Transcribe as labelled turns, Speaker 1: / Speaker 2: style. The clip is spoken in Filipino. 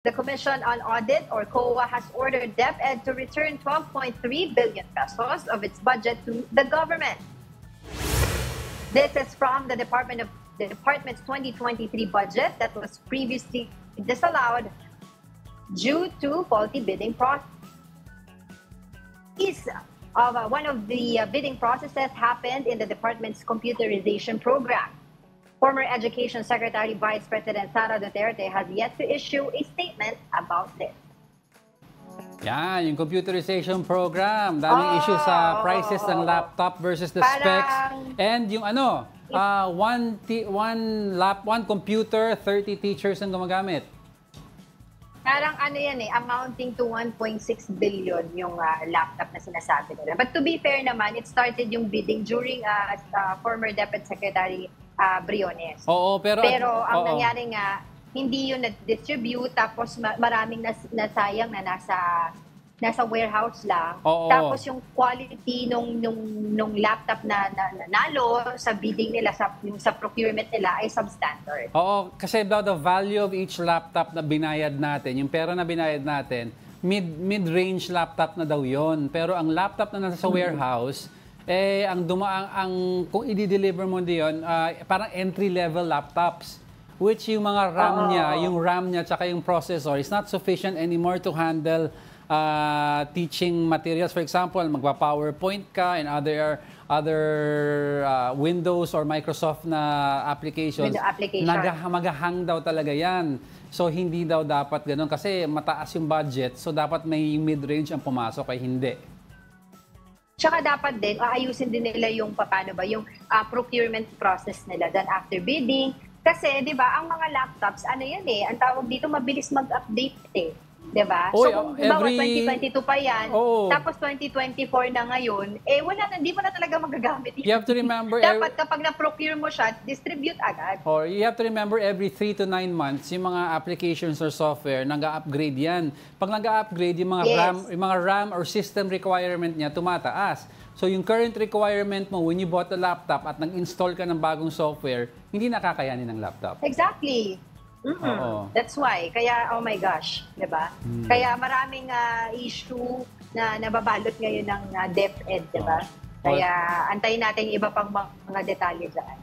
Speaker 1: The Commission on Audit, or COA, has ordered DepEd to return 12.3 billion pesos of its budget to the government. This is from the department's 2023 budget that was previously disallowed due to faulty bidding process. One of the bidding processes happened in the department's computerization program. Former Education Secretary Vice President Sara Duterte has yet to issue a statement about this.
Speaker 2: Yan, yung computerization program. Daming issue sa prices ng laptop versus the specs. And yung one computer, 30 teachers ang gumagamit.
Speaker 1: Parang amounting to 1.6 billion yung laptop na sinasabi nila. But to be fair naman, it started yung bidding during former Deputy Secretary Briones.
Speaker 2: Oo, pero
Speaker 1: ang nangyari nga, hindi yun na-distribute, tapos maraming nasayang na nasa warehouse lang. Tapos yung quality nung laptop na nanalo sa bidding nila, sa procurement nila ay substandard.
Speaker 2: Oo, kasi daw the value of each laptop na binayad natin, yung pera na binayad natin, mid-range laptop na daw yon. Pero ang laptop na nasa warehouse, kung i-deliver mo diyon, parang entry-level laptops, which yung mga RAM niya tsaka yung processor is not sufficient anymore to handle teaching materials. For example, magpa-PowerPoint ka and other Windows or Microsoft na applications. Maghahang daw talaga yan. So hindi daw dapat ganun kasi mataas yung budget. So dapat may mid-range ang pumasok ay hindi.
Speaker 1: Tsaka dapat din, aayusin din nila yung yung procurement process nila then after bidding. Kasi, di ba, ang mga laptops, ang tawag dito, mabilis mag-update Di ba? So, kung 2022 pa yan, tapos 2024 na ngayon, hindi mo na talaga magagamit.
Speaker 2: You have to remember...
Speaker 1: Dapat kapag na-procure mo siya, distribute agad.
Speaker 2: Or you have to remember every 3 to 9 months, yung mga applications or software, nag-upgrade yan. Pag nag-upgrade, yung mga RAM or system requirement niya, tumataas. So yung current requirement mo when you bought a laptop at nag-install ka ng bagong software, hindi nakakayanin ng laptop.
Speaker 1: Exactly. That's why. Kaya, oh my gosh, di ba? Kaya maraming issue na nababalot ngayon ng DepEd, di ba? Kaya antayin natin yung iba pang mga detalye dyan.